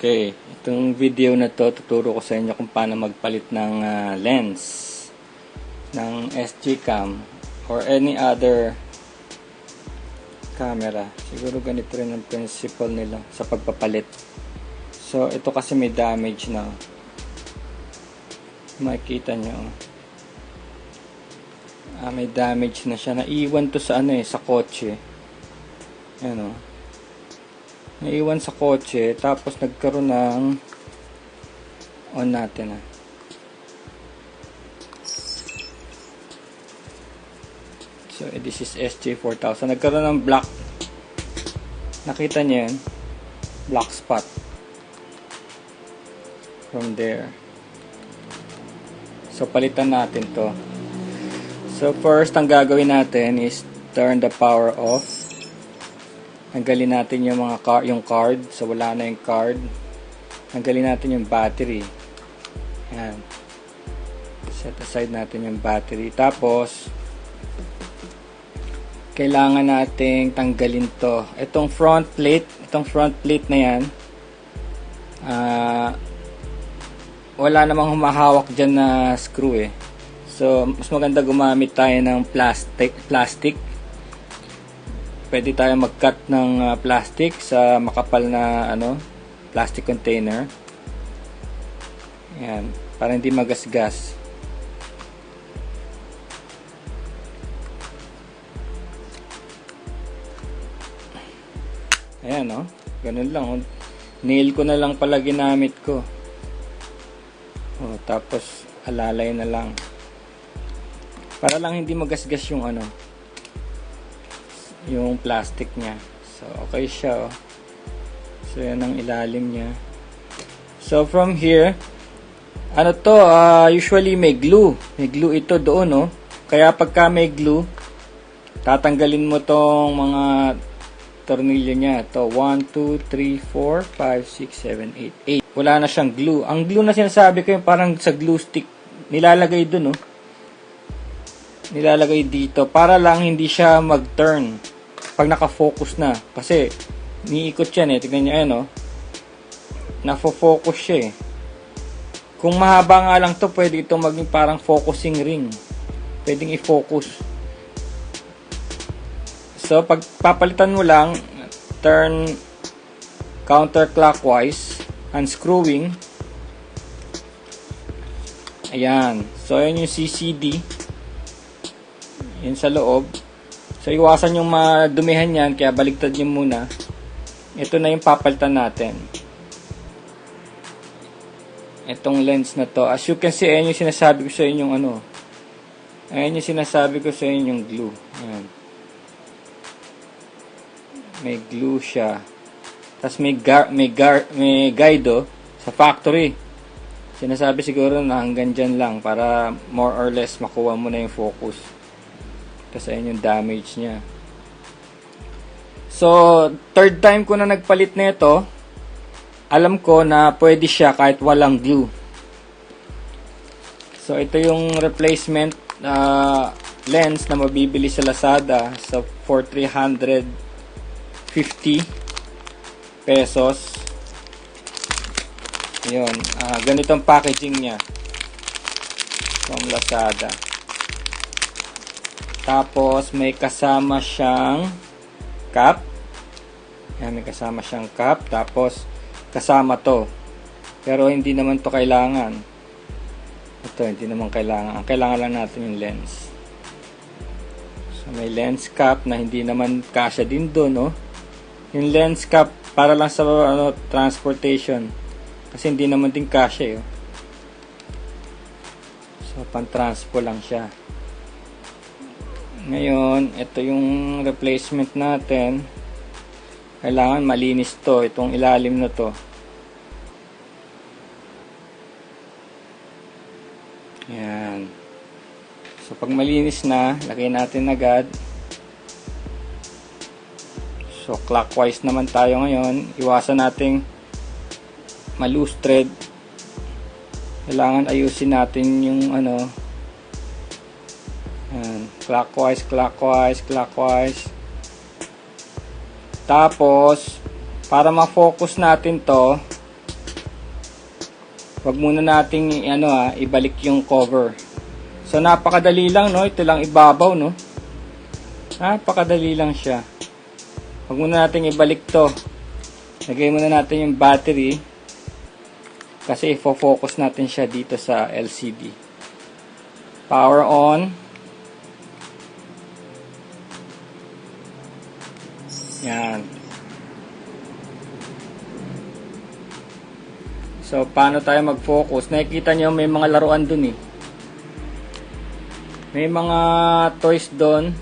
Okay, itong video na to tuturo ko sa inyo kung paano magpalit ng lens ng SJCAM or any other camera. Siguro ganito rin ang principle nila sa pagpapalit. So ito kasi may damage na. Makikita nyo. May damage na siya. Naiwan to sa sa kotse. Ayan o. Naiwan sa kotse, tapos nagkaroon ng on natin So this is SJ4000. Nagkaroon ng black, nakita niyo yan, black spot from there. So palitan natin to. So first, ang gagawin natin is turn the power off. Tanggalin natin yung yung card. So wala na yung card. Tanggalin natin yung battery. Ayan. Set aside natin yung battery. Tapos kailangan nating tanggalin to. Itong front plate na yan, wala namang humahawak dyan na screw eh. So mas maganda gumamit tayo ng plastic. Pwede tayo mag-cut ng plastic sa makapal na plastic container. Ayan, para hindi magasgas. Ayan ganun lang. Nail ko na lang pala ginamit ko. Tapos alalay na lang. Para lang hindi magasgas yung yung plastic niya. So okay siya So yan ang ilalim niya. So from here, usually may glue ito doon Kaya pagka may glue, tatanggalin mo tong mga tornilyo niya. Ito 1, 2, 3, 4, 5, 6, 7, 8 wala na siyang glue. Ang glue na sinasabi ko yung parang sa glue stick, nilalagay doon nilalagay dito para lang hindi siya mag-turn pag naka-focus na, kasi niikot yan tignan niyo nafo-focus siya Kung mahaba nga lang to, pwede itong maging parang focusing ring, pwedeng i-focus. So pag papalitan mo lang, turn counterclockwise, unscrewing. Ayan, so yun yung CCD yun sa loob. So iwasan yung madumihan yan, kaya baligtad nyo muna. Ito na yung papalitan natin, itong lens na to. As you can see, ayan yung sinasabi ko sa inyo ayan yung sinasabi ko sa inyo yung glue. Ayan, may glue siya. Tapos may guide sa factory. Sinasabi siguro na hanggang dyan lang para more or less makuha mo na yung focus. Kasi ayun yung damage niya. So, third time ko na nagpalit na ito. Alam ko na pwede siya kahit walang glue. So, ito yung replacement lens na mabibili sa Lazada for 350 pesos. Yun. Ganitong packaging niya from Lazada. Tapos may kasama siyang cap. Yan, may kasama siyang cap. Tapos kasama to. Pero hindi naman to kailangan. Ito hindi naman kailangan. Ang kailangan lang natin yung lens. So may lens cap na hindi naman kasya din doon, Yung lens cap para lang sa transportation. Kasi hindi naman din kasya, So pan-transpo lang siya. Ngayon, ito yung replacement natin. Kailangan malinis to, itong ilalim na to. Yan. So pag malinis na, lagay natin agad. So clockwise naman tayo ngayon. Iwasan nating ma-loose thread. Kailangan ayusin natin yung clockwise. Tapos para ma-focus natin to, Wag muna nating ibalik yung cover. So napakadali lang, no? Ito lang ibabaw, no? Napakadali lang siya. Wag muna nating ibalik to. Lagay muna natin yung battery kasi i-focus natin siya dito sa LCD. Power on. Yan. So, paano tayo mag-focus? Nakikita nyo may mga laruan dun eh. May mga toys dun.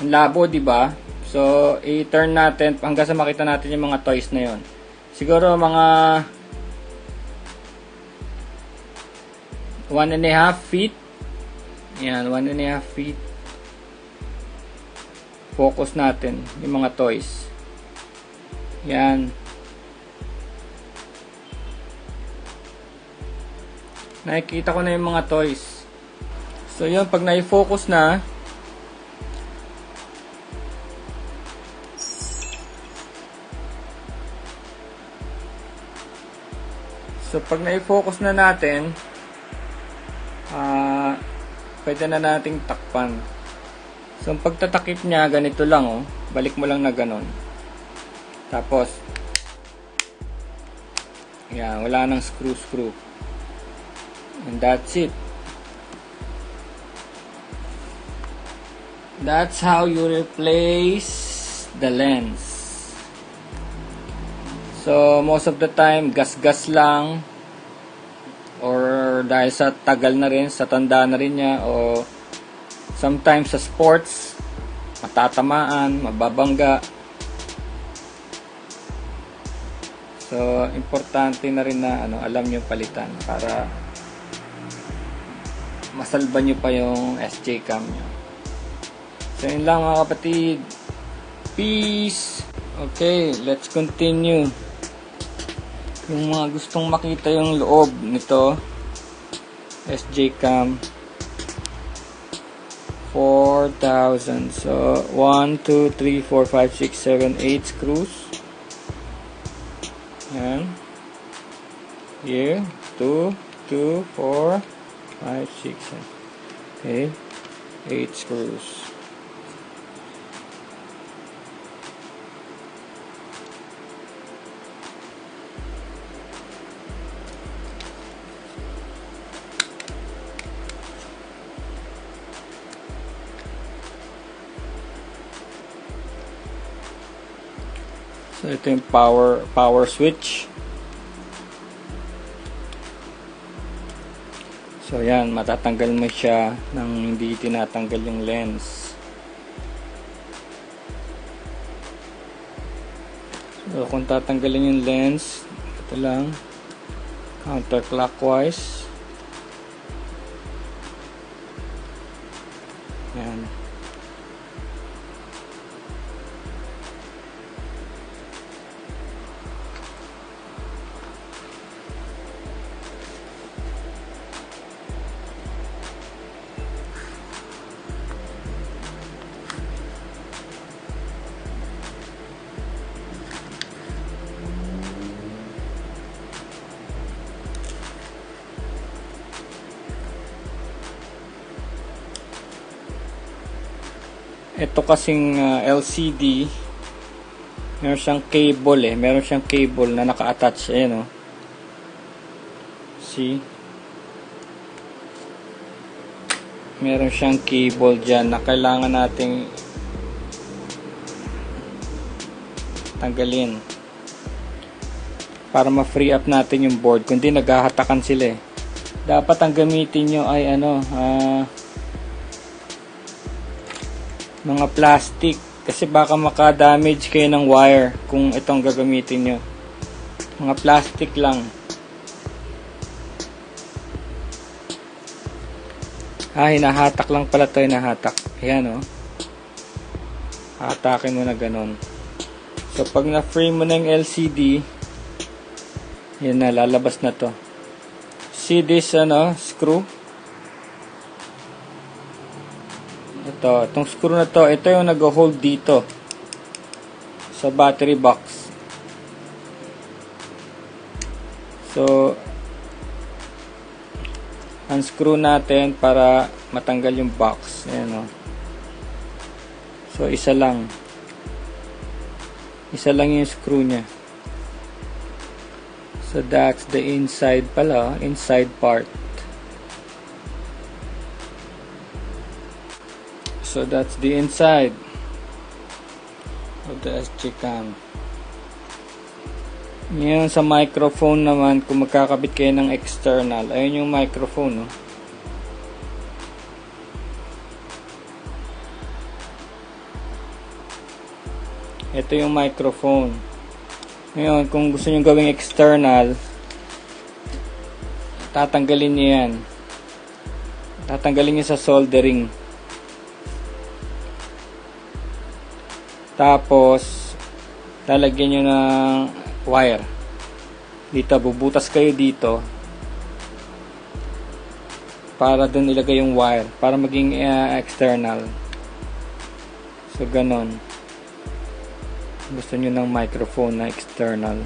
Ang labo, diba? So, i-turn natin hanggang sa makita natin yung mga toys na yon. Siguro mga 1.5 feet. Yan, 1.5 feet. Focus natin yung mga toys. Yan. Nakikita ko na yung mga toys. So yun, pag na-focus na, na natin, pwede na nating takpan. So, ang pagtatakip niya, ganito lang, oh. Balik mo lang na ganon. Tapos, yan, wala nang screw. And that's it. That's how you replace the lens. So, most of the time, gas-gas lang. Or dahil sa tagal na rin, sa tanda na rin niya, o sometimes sa sports, matatamaan, mababangga. So, importante na rin na alam nyo palitan para masalba nyo pa yung SJCAM nyo. So, yun lang mga kapatid. Peace! Okay, let's continue. Yung mga gustong makita yung loob nito, SJCAM 4,000. So, 1, 2, 3, 4, 5, 6, 7, 8 screws. Yan. Here. 2, 2, 4, 5, 6, 7. Okay. 8 screws. So, ito yung power switch. So, yan. Matatanggal mo siya nang hindi tinatanggal yung lens. So, kung tatanggalin yung lens, ito lang. Counterclockwise. Yan. Ito kasing LCD, meron siyang cable meron siyang cable na naka-attach, ayan oh. See? Meron siyang cable dyan na kailangan nating tanggalin para ma-free up natin yung board, kundi naghahatakan sila eh. Dapat ang gamitin nyo ay mga plastic, kasi baka maka-damage kayo ng wire kung itong gagamitin nyo. Mga plastic lang. Hinahatak lang pala ito, hinahatak. Ayan oh. Hatakin mo na ganon. So pag na-free mo ng LCD, yan na, lalabas na to. See this screw? Itong screw na to, ito yung nag-hold dito sa battery box. So, unscrew natin para matanggal yung box. Ayan, o. So, isa lang yung screw nya. So, that's the inside pala, inside part. So, that's the inside of the SJCAM. Ngayon, sa microphone naman, kung magkakabit kayo ng external, ayun yung microphone, no? Ito yung microphone. Ngayon, kung gusto nyo gawing external, tatanggalin nyo yan. Tatanggalin nyo sa soldering. Tapos, lalagyan nyo ng wire. Dito, bubutas kayo dito. Para dun ilagay yung wire. Para maging external. So, ganon. Gusto nyo ng microphone na external.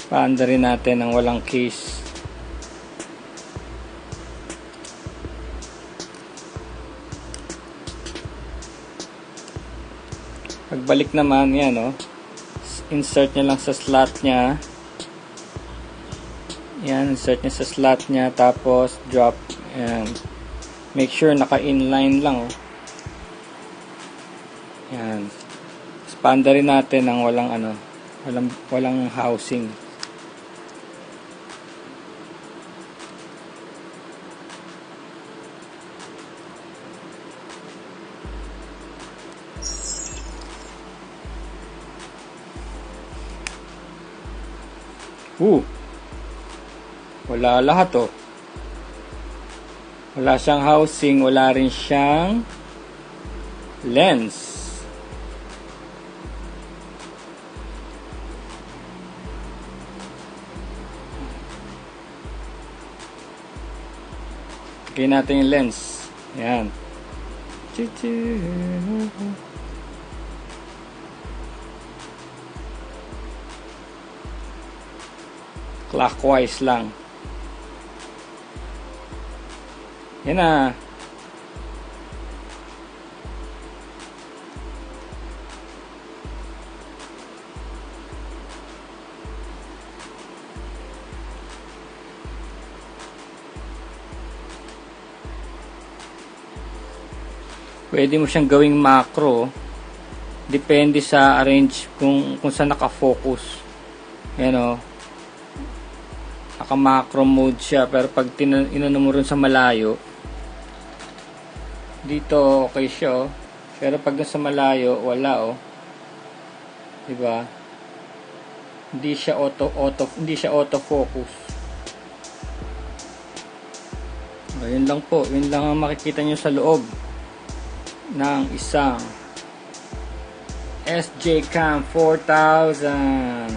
Paanda rin natin ng walang case. Pagbalik naman, yan, oh. Insert nyo lang sa slot nya. Yan, insert nyo sa slot nya. Tapos, drop. Yan. Make sure naka-inline lang, oh. Yan. Paanda rin natin ng walang, walang housing. Wala lahat, oh. Wala siyang housing, wala rin siyang lens. Lagyan natin yung lens. Ayan. Clockwise lang. Yan na. Pwede mo siyang gawing macro. Depende sa arrange kung saan naka-focus. Yan, o. Naka-macro mode siya. Pero pag inano mo rin sa malayo, dito okay siya, oh. Pero pag sa malayo, wala, oh. Diba? Hindi siya auto-focus. Ayun lang po. Yun lang ang makikita nyo sa loob ng isang SJCAM 4000.